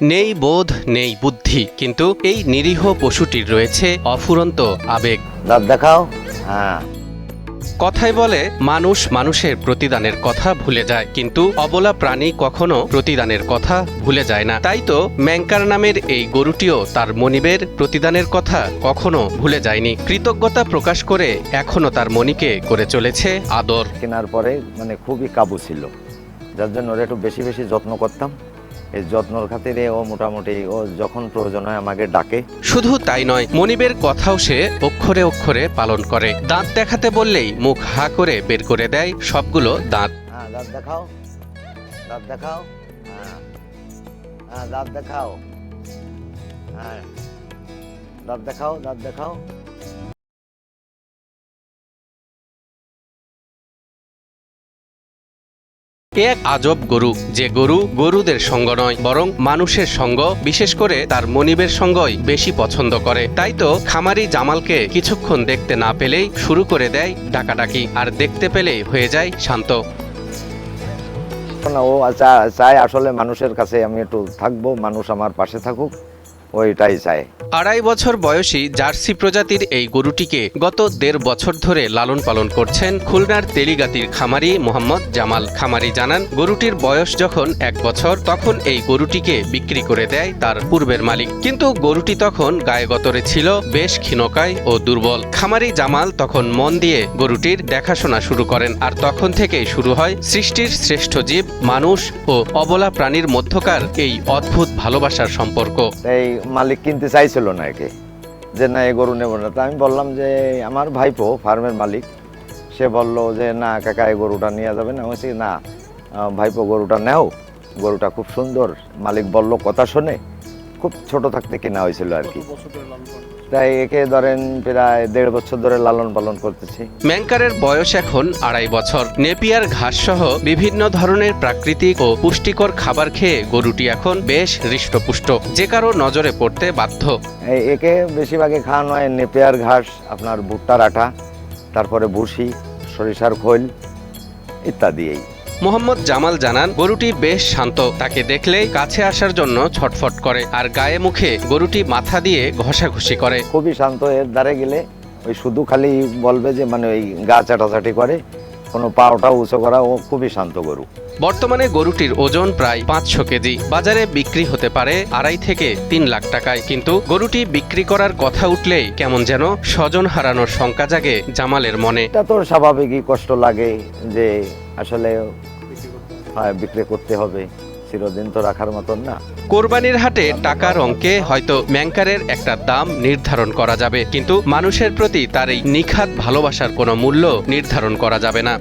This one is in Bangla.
নেই বোধ নেই বুদ্ধি, কিন্তু এই নিরীহ পশুটির রয়েছে অফুরন্ত আবেগ। দাঁত দেখাও। হ্যাঁ, কথায় বলে মানুষ মানুষের প্রতিদানের কথা ভুলে যায়, কিন্তু অবলা প্রাণী কখনো প্রতিদানের কথা ভুলে যায় না। তাই তো ম্যাংকার নামের এই গরুটিও তার মনিবের প্রতিদানের কথা কখনো ভুলে যায়নি। কৃতজ্ঞতা প্রকাশ করে এখনো তার মনিকে করে চলেছে আদর। কেনার পরে মানে খুবই কাবু ছিল, যার জন্য ওরা একটু বেশি বেশি যত্ন করতাম। এই যত্নর খাতিরে ও মোটামুটি ও যখন প্রয়োজন হয় আমাকে ডাকে। শুধু তাই নয়, মনিবের কথাও সে অক্ষরে অক্ষরে পালন করে। দাঁত দেখাতে বললেই মুখ হা করে বের করে দেয় সবগুলো দাঁত। হ্যাঁ, দাঁত দেখাও, দাঁত দেখাও। হ্যাঁ হ্যাঁ, দাঁত দেখাও। হ্যাঁ, দাঁত দেখাও, দাঁত দেখাও। এক আজব গরু, যে গরু গরুদের সঙ্গ নয় বরং মানুষের সঙ্গ, বিশেষ করে তার মনিবের সঙ্গই বেশি পছন্দ করে। তাই তো খামারি জামালকে কিছুক্ষণ দেখতে না পেলেই শুরু করে দেয় ডাকাডাকি, আর দেখতে পেলেই হয়ে যায় শান্ত। না, ও চায় আসলে মানুষের কাছে আমি একটু থাকবো, মানুষ আমার পাশে থাকুক, ওইটাই চায়। 2.5 বছর বয়সী জার্সি প্রজাতির এই গরুটিকে গত 1.5 বছর ধরে লালন পালন করছেন খুলনার তেলিগাতির খামারি মোহাম্মদ জামাল। খামারি জানান, গরুটির বয়স যখন 1 বছর তখন এই গরুটিকে বিক্রি করে দেয় তার পূর্বের মালিক, কিন্তু গরুটি তখন গায়ে গতরে ছিল, বেশ ক্ষীণকায় ও দুর্বল। খামারি জামাল তখন মন দিয়ে গরুটির দেখাশোনা শুরু করেন, আর তখন থেকেই শুরু হয় সৃষ্টির শ্রেষ্ঠ জীব মানুষ ও অবলা প্রাণীর মধ্যকার এই অদ্ভুত ভালোবাসার সম্পর্ক। এই মালিক কিনতে চাইছিল না একে, যে না এ গরু নেব না। তা আমি বললাম যে আমার ভাইপো ফার্মের মালিক, সে বলল যে না কাকা এই গরুটা নিয়ে যাবে না। বলছি না ভাইপো, গরুটা নেও, গরুটা খুব সুন্দর। মালিক বলল কথা শুনে, খুব ছোট থাকতে কেনা হয়েছিল আর কি। তাই একে ধরেন প্রায় 1.5 বছর ধরে লালন পালন করতেছি। ম্যাংকারের বয়স এখন 2.5 বছর। নেপিয়ার ঘাস সহ বিভিন্ন ধরনের প্রাকৃতিক ও পুষ্টিকর খাবার খেয়ে গরুটি এখন বেশ হৃষ্টপুষ্ট, যে কারো নজরে পড়তে বাধ্য। একে বেশিরভাগে খাওয়ানো হয় নেপিয়ার ঘাস, আপনার ভুট্টার আটা, তারপরে ভুসি, সরিষার খোল ইত্যাদি। এই মোহাম্মদ জামাল জানান, গরুটি বেশ শান্ত, তাকে দেখলেই কাছে আসার জন্য ছটফট করে, আর গায়ে মুখে গরুটি মাথা দিয়ে ঘষাঘষি করে। খুবই শান্ত। এর ধারে গেলে ওই শুধু খালি বলবে যে মানে ওই গা চাটাচাটি করে, কোনো পাওটা উঁচু করা, ও খুবই শান্ত গরু। বর্তমানে গরুটির ওজন প্রায় 500 কেজি। বাজারে বিক্রি হতে পারে 2.5 থেকে 3 লাখ টাকায়, কিন্তু গরুটি বিক্রি করার কথা উঠলেই কেমন যেন স্বজন হারানোর শঙ্কা জাগে জামালের মনে। এটা তো স্বাভাবিকই কষ্ট লাগে যে আসলে বিক্রি করতে হবে, চিরদিন তো রাখার মতন না। কোরবানির হাটে টাকার অঙ্কে হয়তো ম্যাংকারের একটা দাম নির্ধারণ করা যাবে, কিন্তু মানুষের প্রতি তার এই নিখাত ভালোবাসার কোনো মূল্য নির্ধারণ করা যাবে না।